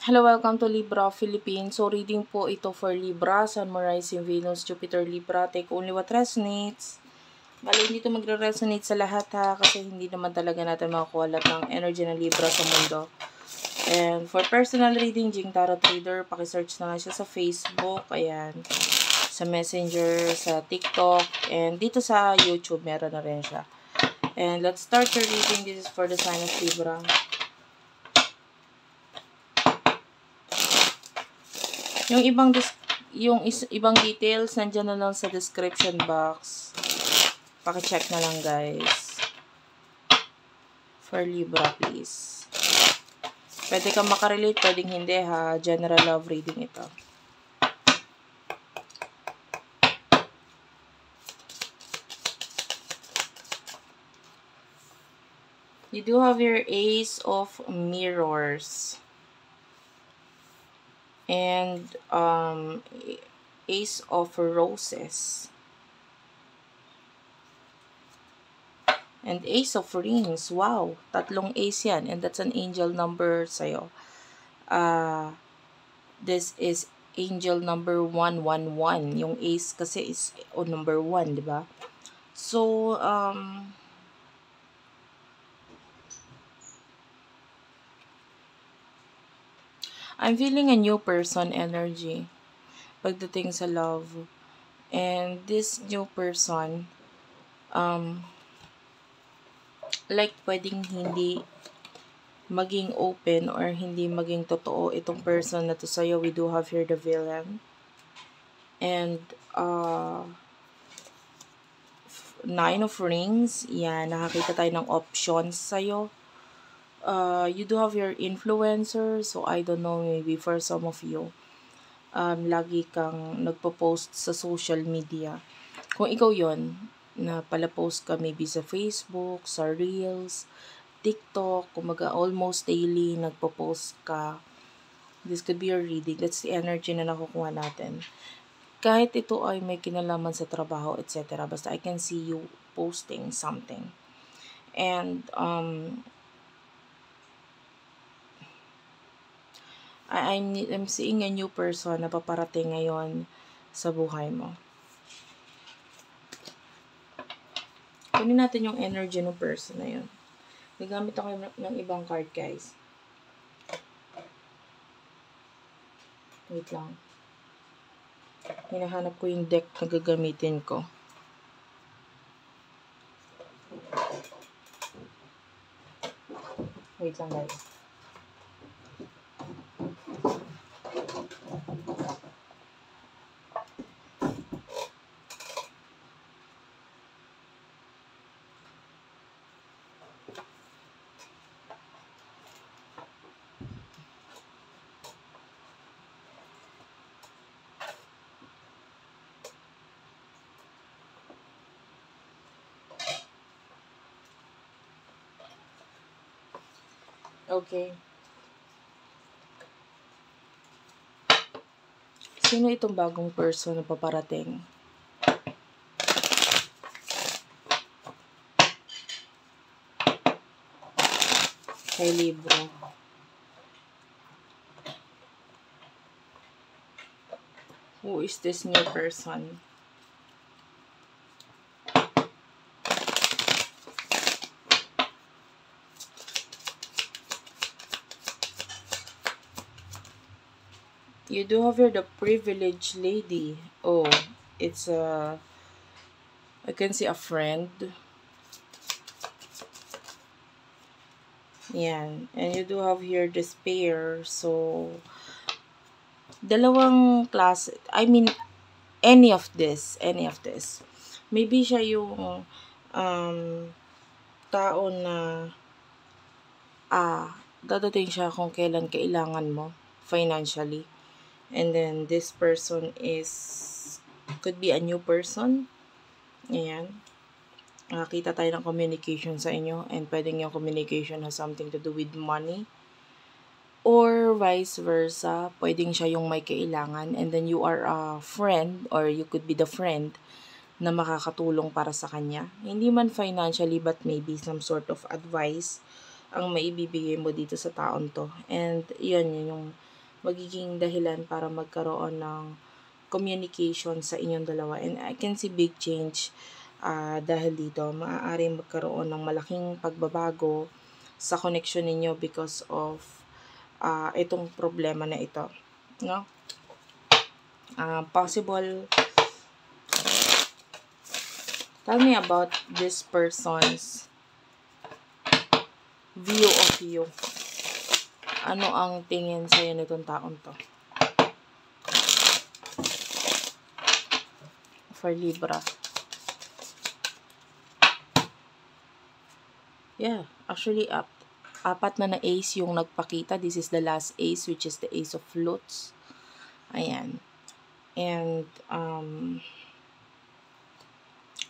Hello, welcome to Libra Philippines. So, reading po ito for Libra, Sun, Moon, Rising, Venus, Jupiter, Libra. Take only what resonates. Bali, hindi ito magre-resonate sa lahat ha, kasi hindi naman talaga natin makakuha lahat ng energy ng Libra sa mundo. And for personal reading, Jing Tarot Reader, pakisearch na lang siya sa Facebook, ayan, sa Messenger, sa TikTok, and dito sa YouTube, meron na rin siya. And let's start your reading. This is for the sign of Libra. Yung ibang details nandiyan na lang sa description box. Paki-check na lang, guys. For Libra, please. Pwede kang makarelate, pwedeng hindi ha. General love reading ito. You do have your Ace of Mirrors. And Ace of Roses. And Ace of Rings. Wow. Tatlong ace yan. And that's an angel number sa'yo. This is angel number 111. Yung ace kasi is number 1, di ba? So, I'm feeling a new person energy pagdating sa love. And this new person, like pwedeng hindi maging open or hindi maging totoo itong person na to sa'yo. We do have here the villain. And, Nine of Rings. Yan, nakakita tayo ng options sa'yo. You do have your influencer. So, I don't know, maybe for some of you, lagi kang nagpo-post sa social media. Kung ikaw yon na pala post ka maybe sa Facebook, sa Reels, TikTok, kumaga almost daily nagpo-post ka. This could be your reading. That's the energy na nakukuha natin. Kahit ito ay may kinalaman sa trabaho, etc. Basta I can see you posting something. And, I'm seeing a new person na paparating ngayon sa buhay mo. Kunin natin yung energy ng person na yun. Nagamit ako ng ibang card, guys. Wait lang. Hinahanap ko yung deck na gagamitin ko. Wait lang, guys. Okay. Sino itong bagong person na paparating? Kay Libra. Who is this new person? You do have here the privileged lady. Oh, it's I can see a friend. Yan. And you do have here despair. So, dalawang class. I mean, any of this. Maybe siya yung tao na dadating siya kung kailan kailangan mo financially. And then, this person could be a new person. Ayan. Nakakita tayo ng communication sa inyo. And pwedeng yung communication has something to do with money. Or vice versa. Pwedeng siya yung may kailangan. And then, you are a friend. Or you could be the friend na makakatulong para sa kanya. Hindi man financially, but maybe some sort of advice ang maibibigay mo dito sa taon to. And yun yung magiging dahilan para magkaroon ng communication sa inyong dalawa. And I can see big change dahil dito. Maaaring magkaroon ng malaking pagbabago sa connection ninyo because of itong problema na ito. No? Possible. Tell me about this person's view of you. Ano ang tingin sa'yo nitong taong to? For Libra. Yeah, actually, apat na ace yung nagpakita. This is the last ace, which is the ace of flutes. Ayan. And,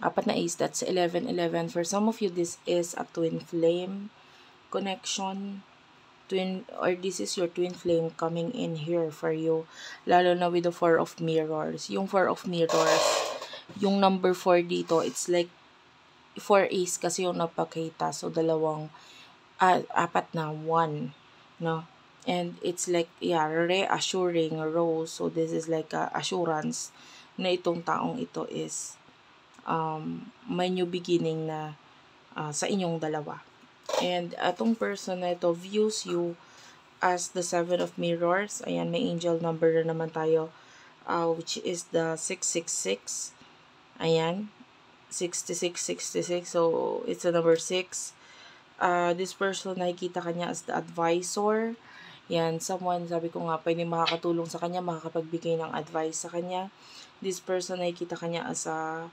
apat na ace, that's 11-11. For some of you, this is a twin flame connection. Or this is your twin flame coming in here for you. Lalo na with the 4 of mirrors. Yung 4 of mirrors, yung number 4 dito, it's like 4 ace kasi yung napakita. So, apat na 1. No? And it's like, yeah, reassuring rose. So, this is like a assurance na itong taong ito is may new beginning na sa inyong dalawa. And atong person na ito views you as the 7 of mirrors. Ayan, may angel number na naman tayo, which is the 666. Ayan, 6666. So, it's the number 6. This person, nakikita kanya as the advisor. Yan, someone, sabi ko nga, pwede makakatulong sa kanya, makakapagbigay ng advice sa kanya. This person, nakikita kanya as a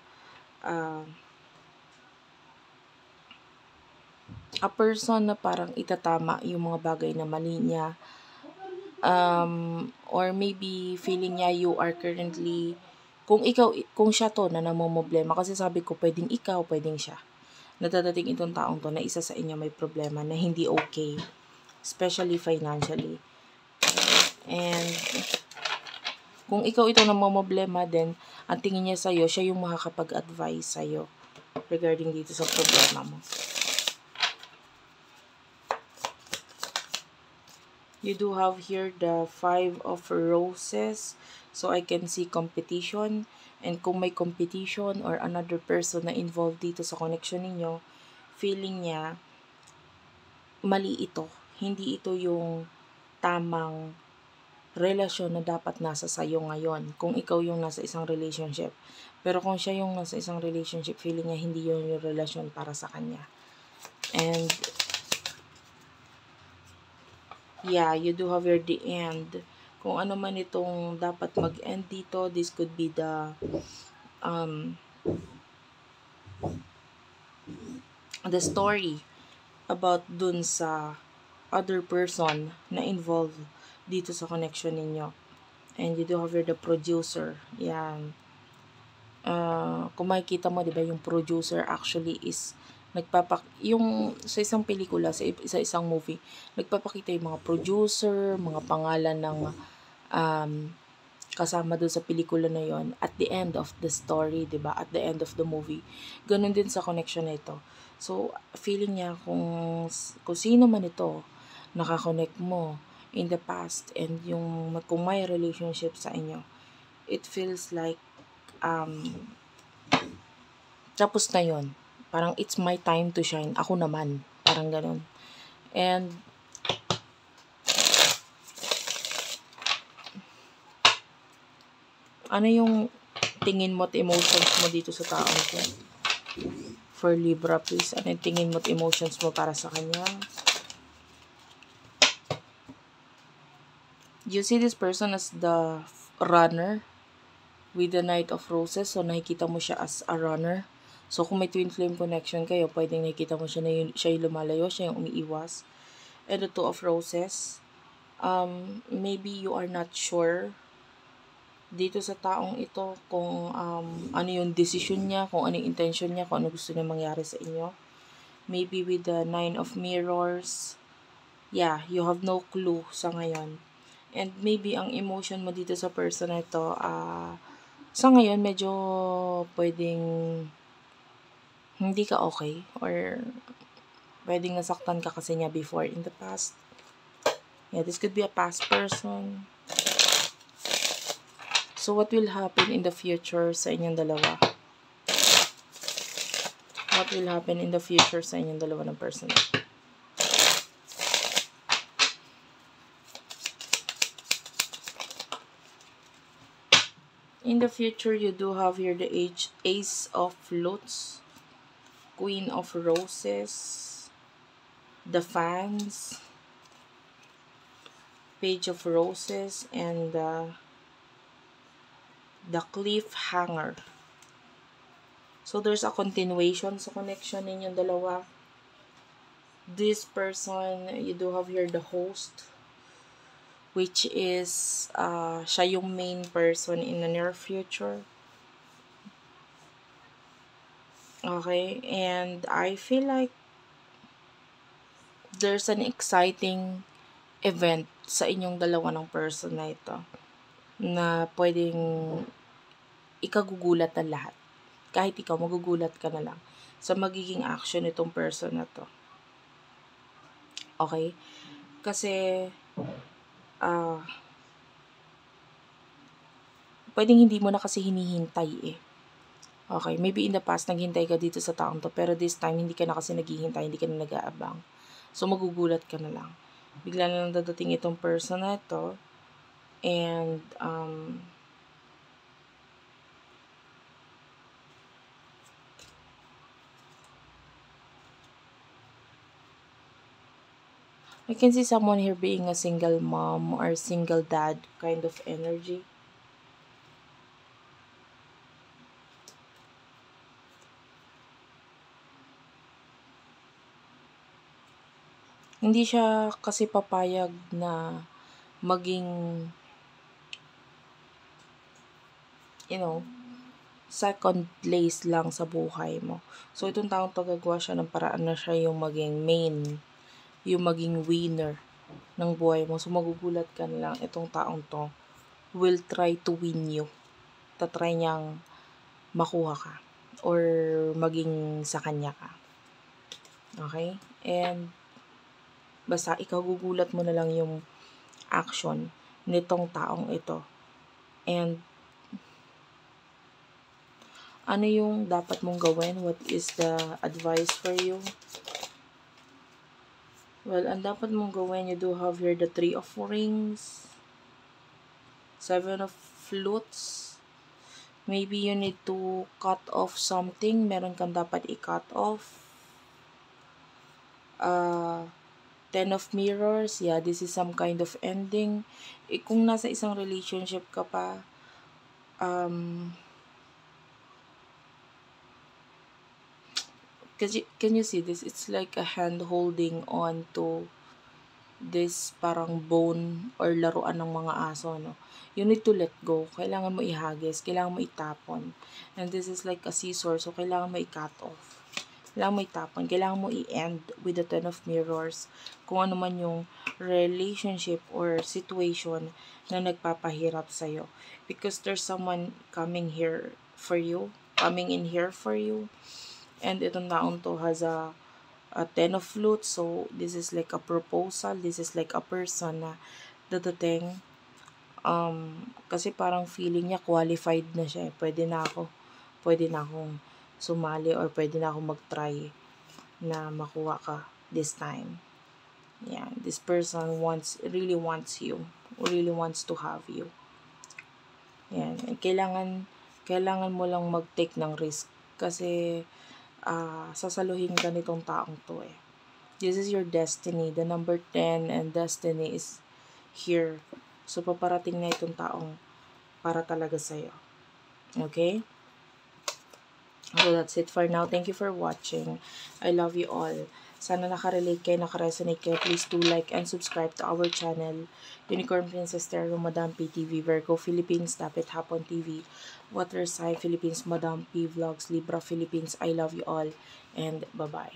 person na parang itatama yung mga bagay na mali niya. Or maybe feeling niya you are currently, kung siya to na namomblema, kasi sabi ko pwedeng ikaw, pwedeng siya. Natadating itong taong to na isa sa inyo may problema na hindi okay, especially financially. And kung ikaw ito namomblema, then ang tingin niya sa'yo, siya yung makakapag-advise sa'yo regarding dito sa problema mo. You do have here the 5 of roses. So, I can see competition. And kung may competition or another person na involved dito sa connection ninyo, feeling niya, mali ito. Hindi ito yung tamang relasyon na dapat nasa sayo ngayon. Kung ikaw yung nasa isang relationship. Pero kung siya yung nasa isang relationship, feeling niya hindi yun yung relasyon para sa kanya. And yeah, you do have your the end. Kung ano man itong dapat mag-end dito, this could be the story about dun sa other person na involved dito sa connection ninyo. And you do have here the producer. Yan. Kung makikita mo, di ba, yung producer actually is yung sa isang pelikula, sa isang movie, nagpapakita yung mga producer, mga pangalan ng kasama doon sa pelikula na yon at the end of the story, 'di ba? At the end of the movie. Ganun din sa connection na ito. So, feeling niya kung sino man ito nakakonect mo in the past and yung kung may relationship sa inyo, it feels like tapos na yon. Parang it's my time to shine. Ako naman. Parang ganun. And ano yung tingin mo at emotions mo dito sa taong ko? For Libra, please. Ano yung tingin mo at emotions mo para sa kanya? You see this person as the runner with the Knight of Roses. So, nakikita mo siya as a runner. So, kung may twin flame connection kayo, pwedeng nakikita mo siya na siya yung lumalayo, siya yung umiiwas. And the Two of Roses, maybe you are not sure dito sa taong ito kung ano yung decision niya, kung ano yung intention niya, kung ano gusto niya mangyari sa inyo. Maybe with the 9 of Mirrors, yeah, you have no clue sa ngayon. And maybe ang emotion mo dito sa person na ito, sa ngayon, medyo pwedeng hindi ka okay or pwedeng nasaktan ka kasi niya before in the past. Yeah, this could be a past person. So, what will happen in the future sa inyong dalawa? What will happen in the future sa inyong dalawa ng person? In the future, you do have here the Ace of Flutes, Queen of Roses, the Fans, Page of Roses, and the Cliffhanger. So, there's a continuation sa connection ninyong dalawa. This person, you do have here the Host, which is siya yung main person in the near future. Okay, and I feel like there's an exciting event sa inyong dalawa ng person na ito na pwedeng ikagugulat na lahat. Kahit ikaw, magugulat ka na lang sa magiging action nitong person na to. Okay? Kasi, pwedeng hindi mo na kasi hinihintay eh. Okay, maybe in the past, naghintay ka dito sa taong to, pero this time, hindi ka na kasi naghihintay, hindi ka na nag-aabang. So, magugulat ka na lang. Bigla na lang dadating itong person na ito, and, I can see someone here being a single mom or single dad kind of energy. Hindi siya kasi papayag na maging, second place lang sa buhay mo. So, itong taong to gagawa siya ng paraan na siya yung maging main, yung maging winner ng buhay mo. So, magugulat ka na lang, itong taong to will try to win you. Tatry niyang makuha ka or maging sa kanya ka. Okay? And, basta ikaw gugulat mo na lang yung action nitong taong ito. And, ano yung dapat mong gawin? What is the advice for you? Well, ang dapat mong gawin, you do have here the 3 of Rings, 7 of Flutes. Maybe you need to cut off something. Meron kang dapat i-cut off. 10 of Mirrors. Yeah, this is some kind of ending. Kung nasa isang relationship ka pa, can you see this? It's like a hand holding on to this parang bone or laruan ng mga aso, no? You need to let go. Kailangan mo ihagis. Kailangan mo itapon. And this is like a scissor. So, kailangan mo i-cut off. Kailangan mo itapon. Kailangan mo i-end with the 10 of Mirrors. Kung ano man yung relationship or situation na nagpapahirap sa'yo. Because there's someone coming here for you. Coming in here for you. And itong taong to has a 10 of Flutes. So, this is like a proposal. This is like a person na dadating. Kasi parang feeling niya qualified na siya. Pwede na akong sumali or pwede na akong mag-try na makuha ka this time. Yeah, this person really wants you. Really wants to have you. Yan. Kailangan mo lang mag-take ng risk. Kasi, sasaluhin ka nitong taong to eh. This is your destiny. The number 10 and destiny is here. So, paparating na itong taong para talaga sa'yo. Okay? So, that's it for now. Thank you for watching. I love you all. Sana nakarelate kayo, nakaresonate kayo. Please do like and subscribe to our channel. Unicorn Princess Tarot, Madam P TV, Virgo Philippines, Dapit Hapon TV, Water Sign Philippines, Madam P Vlogs, Libra Philippines. I love you all. And bye-bye.